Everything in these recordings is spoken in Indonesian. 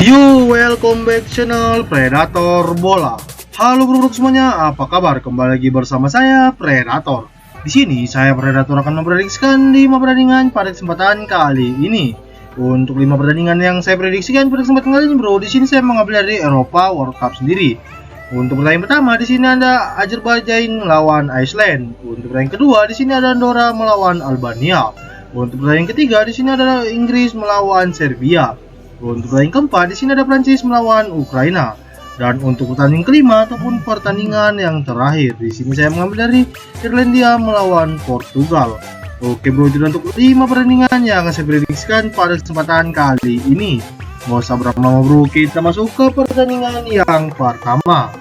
Yo, welcome back channel Predator Bola. Halo bro semuanya, apa kabar? Kembali lagi bersama saya Predator. Di sini saya Predator akan memprediksikan 5 pertandingan pada kesempatan kali ini. Untuk 5 pertandingan yang saya prediksikan pada kesempatan kali ini bro, di sini saya mengambil dari Eropa World Cup sendiri. Untuk pertandingan pertama di sini ada Azerbaijan melawan Iceland. Untuk pertandingan kedua di sini ada Andorra melawan Albania. Untuk pertandingan ketiga di sini ada Inggris melawan Serbia. Untuk pertandingan keempat di sini ada Prancis melawan Ukraina. Dan untuk pertandingan kelima ataupun pertandingan yang terakhir di sini saya mengambil dari Irlandia melawan Portugal. Oke bro, itu untuk 5 pertandingan yang saya prediksikan pada kesempatan kali ini. Nggak usah berlama-lama bro, kita masuk ke pertandingan yang pertama.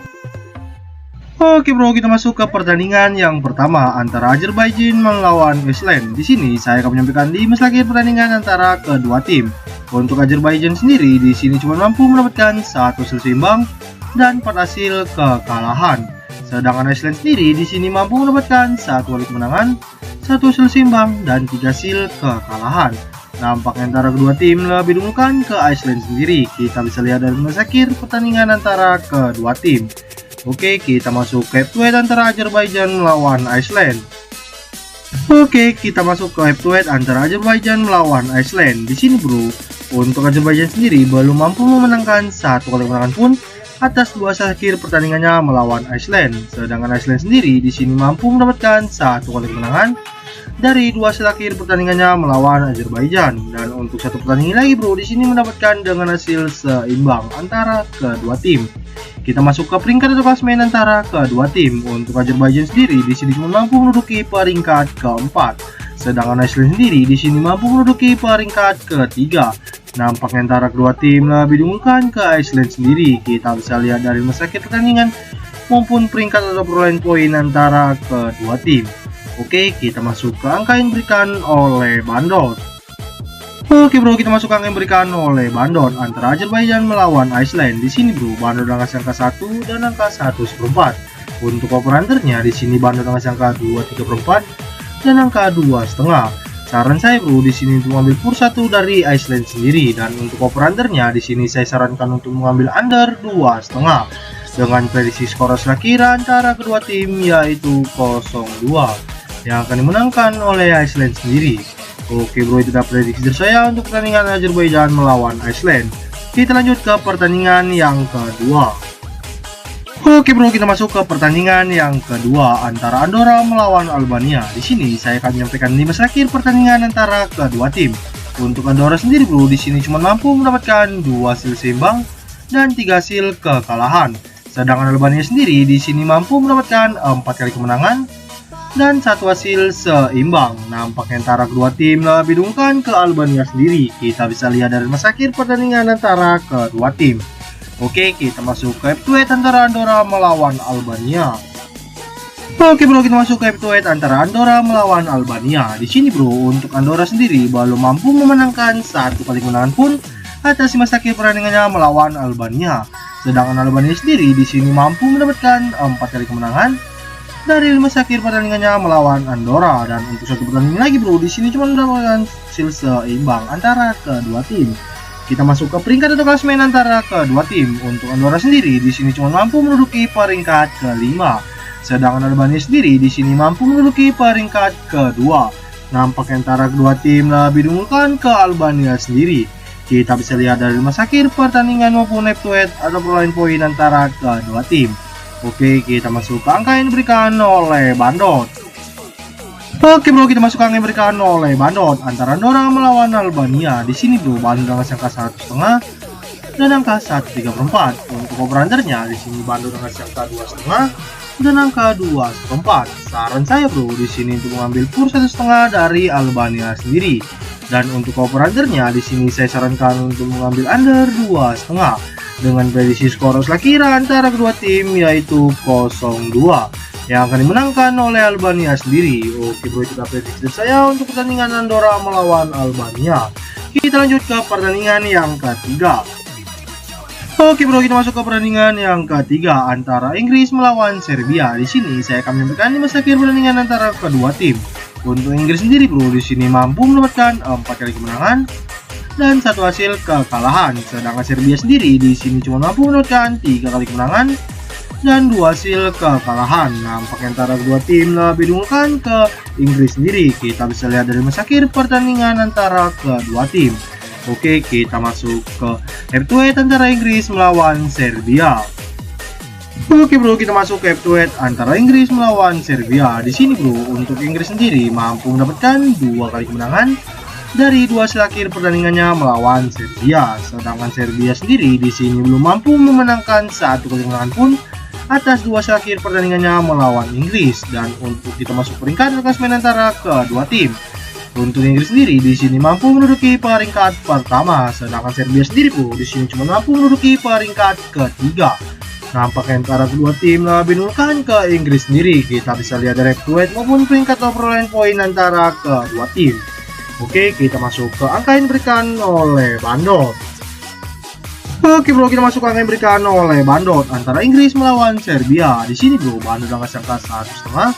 Oke bro, kita masuk ke pertandingan yang pertama antara Azerbaijan melawan Iceland. Di sini saya akan menyampaikan 5 lagi pertandingan antara kedua tim. Untuk Azerbaijan sendiri di sini cuma mampu mendapatkan 1 hasil seimbang dan 4 hasil kekalahan. Sedangkan Iceland sendiri di sini mampu mendapatkan 1 kali kemenangan, 1 hasil seimbang dan 3 hasil kekalahan. Nampaknya antara kedua tim lebih diunggulkan ke Iceland sendiri. Kita bisa lihat dari masa akhir pertandingan antara kedua tim. Oke, kita masuk ke head-to-head antara Azerbaijan melawan Iceland. Oke, kita masuk ke head-to-head antara Azerbaijan melawan Iceland. Di sini bro, untuk Azerbaijan sendiri belum mampu memenangkan 1 kali kemenangan pun atas 2 hasil akhir pertandingannya melawan Iceland. Sedangkan Iceland sendiri di sini mampu mendapatkan 1 kali kemenangan dari 2 hasil akhir pertandingannya melawan Azerbaijan. Dan untuk 1 pertandingan lagi bro, di sini mendapatkan dengan hasil seimbang antara kedua tim. Kita masuk ke peringkat atau klasemen antara kedua tim. Untuk Azerbaijan sendiri di sini cuma mampu menduduki peringkat keempat. Sedangkan Iceland sendiri di sini mampu menduduki peringkat ketiga. Nampaknya antara kedua tim lebih diunggulkan ke Iceland sendiri. Kita bisa lihat dari masa akhir pertandingan maupun peringkat atau perolehan poin antara kedua tim. Oke, kita masuk ke angka yang diberikan oleh Bandot. Oke bro, kita masuk ke angka yang diberikan oleh Bandot antara Azerbaijan melawan Iceland. Di sini bro, Bandot ngasih angka 1 dan angka 1/4. Untuk over-undernya di sini Bandot ngasih angka 2/3/4 dan angka 2,5. Saran saya bro di sini untuk mengambil pur 1 dari Iceland sendiri, dan untuk over-undernya di sini saya sarankan untuk mengambil under 2,5 dengan prediksi skor kira antara kedua tim yaitu 0-2 yang akan dimenangkan oleh Iceland sendiri. Oke bro, itu adalah prediksi dari saya untuk pertandingan Azerbaijan melawan Iceland. Kita lanjut ke pertandingan yang kedua. Oke bro, kita masuk ke pertandingan yang kedua antara Andorra melawan Albania. Di sini saya akan menyampaikan 5 akhir pertandingan antara kedua tim. Untuk Andorra sendiri bro, di sini cuma mampu mendapatkan 2 hasil seimbang dan 3 hasil kekalahan. Sedangkan Albania sendiri di sini mampu mendapatkan 4 kali kemenangan dan 1 hasil seimbang. Nampaknya antara kedua tim lebih diunggulkan ke Albania sendiri. Kita bisa lihat dari masa akhir pertandingan antara kedua tim. Oke, kita masuk ke head-to-head antara Andorra melawan Albania. Oke bro, kita masuk ke head-to-head antara Andorra melawan Albania. Di sini bro, untuk Andorra sendiri belum mampu memenangkan 1 kali kemenangan pun atas masa akhir pertandingannya melawan Albania. Sedangkan Albania sendiri di sini mampu mendapatkan 4 kali kemenangan dari 5 akhir pertandingannya melawan Andorra. Dan untuk 1 pertandingan lagi bro, di sini cuma mendapatkan hasil seimbang antara kedua tim. Kita masuk ke peringkat atau klasemen antara kedua tim. Untuk Andorra sendiri di sini cuma mampu menduduki peringkat kelima. Sedangkan Albania sendiri di sini mampu menduduki peringkat kedua. Nampaknya antara kedua tim lebih diunggulkan ke Albania sendiri. Kita bisa lihat dari masa akhir pertandingan maupun head-to-head atau perolehan poin antara kedua tim. Oke, kita masuk ke angka yang diberikan oleh Bandot. Oke bro, kita masuk ke angka yang diberikan oleh Bandot antara Andorra melawan Albania. Di sini bro, Bandot ngasih angka 1,5 dan angka 1/3/4. Untuk over-undernya di sini Bandot ngasih angka 2,5 dan angka 2,4. Saran saya bro di sini untuk mengambil pur 1,5 dari Albania sendiri. Dan untuk over-undernya di sini saya sarankan untuk mengambil under 2,5 dengan prediksi skor kira antara kedua tim yaitu 0-2 yang akan dimenangkan oleh Albania sendiri. Oke bro, itu adalah prediksi dari saya untuk pertandingan Andorra melawan Albania. Kita lanjut ke pertandingan yang ketiga. Oke bro, kita masuk ke pertandingan yang ketiga antara Inggris melawan Serbia. Di sini saya akan menyampaikan 5 akhir pertandingan antara kedua tim. Untuk Inggris sendiri bro di sini mampu mendapatkan 4 kali kemenangan dan 1 hasil kekalahan. Sedangkan Serbia sendiri di sini cuma mampu mendapatkan 3 kali kemenangan dan 2 hasil kekalahan. Nampaknya antara kedua tim lebih diunggulkan ke Inggris sendiri. Kita bisa lihat dari masa akhir pertandingan antara kedua tim. Oke, kita masuk ke head-to-head antara Inggris melawan Serbia. Oke bro, kita masuk ke head-to-head antara Inggris melawan Serbia. Di sini bro, untuk Inggris sendiri mampu mendapatkan 2 kali kemenangan dari 2 hasil akhir pertandingannya melawan Serbia. Sedangkan Serbia sendiri di sini belum mampu memenangkan 1 kali kemenangan pun atas 2 hasil akhir pertandingannya melawan Inggris. Dan untuk kita masuk peringkat klasemen antara kedua tim. Untuk Inggris sendiri di sini mampu menduduki peringkat pertama, sedangkan Serbia sendiri bro di sini cuma mampu menduduki peringkat ketiga. Nampaknya antara kedua tim lebih diunggulkan ke Inggris sendiri. Kita bisa lihat dari head-to-head maupun peringkat perolehan poin antara kedua tim. Oke, kita masuk ke angka yang diberikan oleh Bandot. Oke bro, kita masuk ke angka yang diberikan oleh Bandot antara Inggris melawan Serbia. Di sini bro, Bandot angka 1,5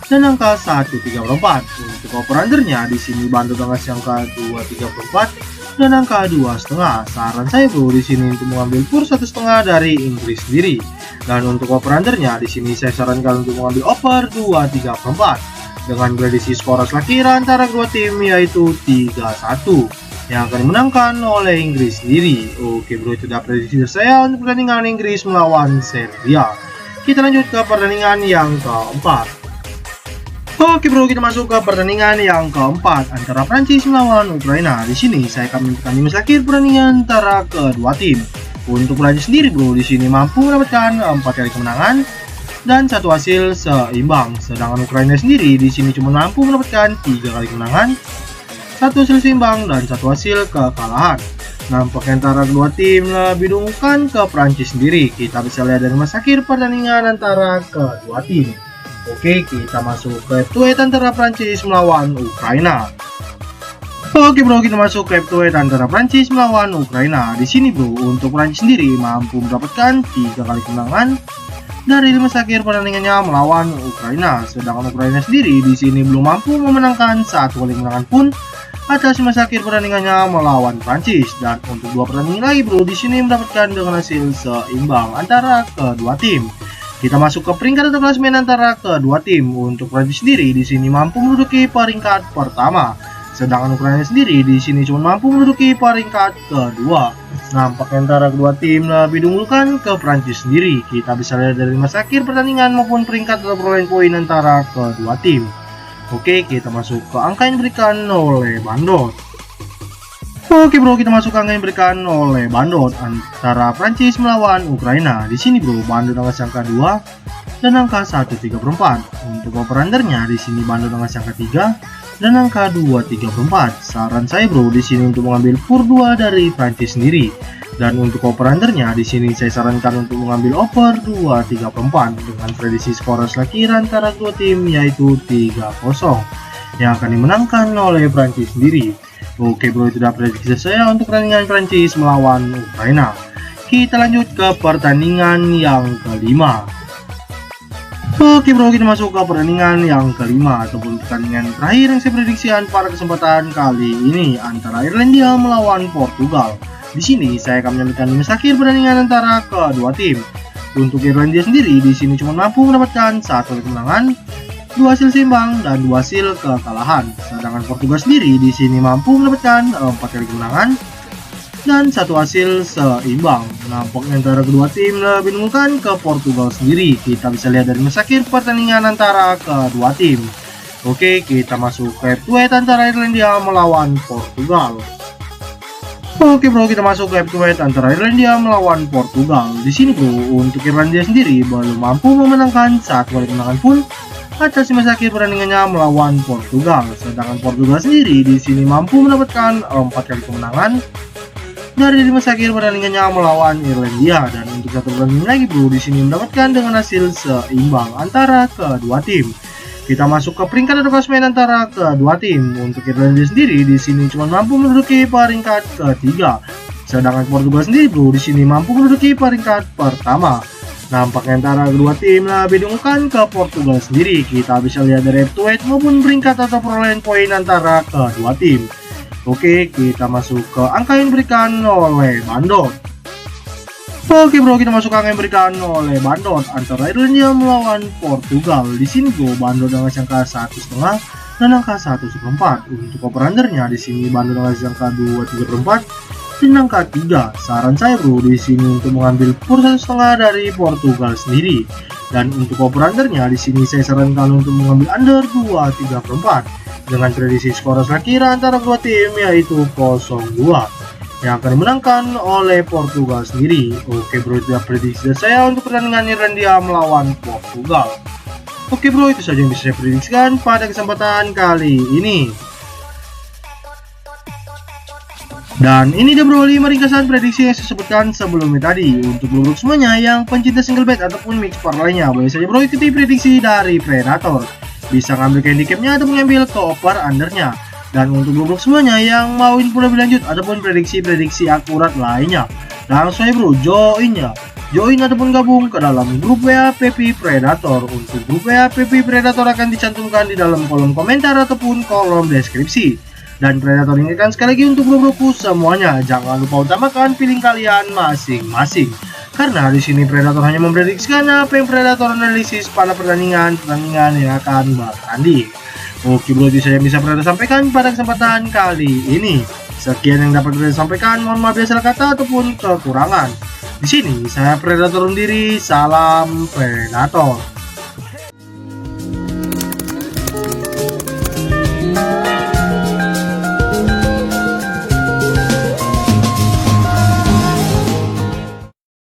dan angka 1,34. Untuk over-undernya di sini Bandot angka 2,34 dan angka 2,5. Saran saya bro di sini untuk mengambil kurs 1,5 dari Inggris sendiri. Dan untuk over-undernya di sini saya sarankan untuk mengambil over 2,34 dengan prediksi skor akhir antara kedua tim yaitu 3-1 yang akan dimenangkan oleh Inggris sendiri. Oke bro, itu adalah prediksi saya untuk pertandingan Inggris melawan Serbia. Kita lanjut ke pertandingan yang keempat. Oke bro, kita masuk ke pertandingan yang keempat antara Prancis melawan Ukraina. Di sini saya akan menentukan di masa akhir pertandingan antara kedua tim. Untuk Prancis sendiri bro di sini mampu mendapatkan 4 kali kemenangan dan 1 hasil seimbang. Sedangkan Ukraina sendiri di sini cuma mampu mendapatkan 3 kali kemenangan, 1 hasil seimbang dan 1 hasil kekalahan. Nampaknya antara kedua tim lebih diunggulkan ke Prancis sendiri. Kita bisa lihat dari masa akhir pertandingan antara kedua tim. Oke, kita masuk ke head-to-head antara Prancis melawan Ukraina. Oke bro, kita masuk ke head-to-head antara Prancis melawan Ukraina. Di sini bro, untuk Prancis sendiri mampu mendapatkan 3 kali kemenangan dari 5 akhir pertandingannya melawan Ukraina. Sedangkan Ukraina sendiri di sini belum mampu memenangkan 1 kali kemenangan pun atas 5 akhir pertandingannya melawan Prancis. Dan untuk 2 pertandingan lagi bro, di sini mendapatkan dengan hasil seimbang antara kedua tim. Kita masuk ke peringkat atau klasemen antara kedua tim. Untuk Prancis sendiri di sini mampu menduduki peringkat pertama, sedangkan Ukraina sendiri di sini cuma mampu menduduki peringkat kedua. Nampaknya antara kedua tim lebih diunggulkan ke Prancis sendiri. Kita bisa lihat dari masa akhir pertandingan maupun peringkat atau perolehan poin antara kedua tim. Oke, kita masuk ke angka yang diberikan oleh Bandot. Oke bro, kita masuk ke angka yang diberikan oleh Bandot antara Prancis melawan Ukraina. Di sini bro, Bandot angka 2 dan angka 1,34. Untuk over-undernya di sini Bandot angka 3 dan angka 2,34. Saran saya bro di sini untuk mengambil pur 2 dari Prancis sendiri. Dan untuk over-undernya di sini saya sarankan untuk mengambil over 2,34 dengan prediksi skor akhir antara kedua tim yaitu 3-0 yang akan dimenangkan oleh Prancis sendiri. Oke bro, itu adalah prediksi saya untuk pertandingan Prancis melawan Ukraina. Kita lanjut ke pertandingan yang kelima. Oke bro, kita masuk ke pertandingan yang kelima ataupun pertandingan terakhir yang saya prediksikan pada kesempatan kali ini antara Irlandia melawan Portugal. Di sini saya akan menyampaikan di akhir pertandingan antara kedua tim. Untuk Irlandia sendiri di sini cuma mampu mendapatkan 1 kemenangan, 2 hasil seimbang dan 2 hasil kekalahan. Sedangkan Portugal sendiri di sini mampu mendapatkan 4 kali kemenangan dan 1 hasil seimbang. Nampaknya antara kedua tim lebih diunggulkan ke Portugal sendiri. Kita bisa lihat dari masa akhir pertandingan antara kedua tim. Oke, kita masuk ke head-to-head antara Irlandia melawan Portugal. Oke bro, kita masuk ke head-to-head antara Irlandia melawan Portugal. Di sini bro, untuk Irlandia sendiri belum mampu memenangkan 1 kali kemenangan pun atas masa akhir pertandingannya melawan Portugal. Sedangkan Portugal sendiri di sini mampu mendapatkan 4 kali kemenangan dari 5 akhir pertandingannya melawan Irlandia. Dan untuk 1 pertandingan lagi bro di sini mendapatkan dengan hasil seimbang antara kedua tim. Kita masuk ke peringkat atau klasemen antara kedua tim. Untuk Irlandia sendiri di sini cuma mampu menduduki peringkat ketiga. Sedangkan Portugal sendiri bro di sini mampu menduduki peringkat pertama. Nampaknya antara kedua tim lebih diunggulkan ke Portugal sendiri. Kita bisa lihat dari head to head maupun peringkat atau perolehan poin antara kedua tim. Oke, kita masuk ke angka yang diberikan oleh Bandot. Oke bro, kita masuk ke angka yang diberikan oleh Bandot antara Irlandia melawan Portugal. Di sini bro, Bandot dengan angka 1,5 dan angka 1,4. Untuk over-undernya di sini Bandot dengan angka 2,3/4 dan angka 3. Saran saya bro di sini untuk mengambil pur 1,5 dari Portugal sendiri. Dan untuk over-undernya di sini saya sarankan untuk mengambil under 2,3/4 dengan prediksi skor kira antara kedua tim yaitu 0-2 yang akan dimenangkan oleh Portugal sendiri. Oke bro, itu prediksi dari saya untuk pertandingan Irlandia melawan Portugal. Oke bro, itu saja yang bisa saya prediksikan pada kesempatan kali ini. Dan ini dia bro 5 ringkasan prediksi yang saya sebutkan sebelumnya tadi. Untuk bro semuanya yang pencinta single bet ataupun mix parlay-nya, boleh saja bro ikuti prediksi dari Predator. Bisa ngambil handicapnya atau mengambil ke over undernya. Dan untuk bro semuanya yang mau info lebih lanjut ataupun prediksi-prediksi akurat lainnya, langsung aja bro join ataupun gabung ke dalam grup WA PP Predator. Untuk grup WA PP Predator akan dicantumkan di dalam kolom komentar ataupun kolom deskripsi. Dan Predator ingatkan sekali lagi untuk bro-broku semuanya, jangan lupa utamakan feeling kalian masing-masing. Karena di sini Predator hanya memprediksikan apa yang Predator analisis pada pertandingan yang akan bertanding. Oke bro, itu saya bisa Predator sampaikan pada kesempatan kali ini. Sekian yang dapat Predator sampaikan, mohon maaf ya salah kata ataupun kekurangan. Di sini saya Predator sendiri, salam Predator.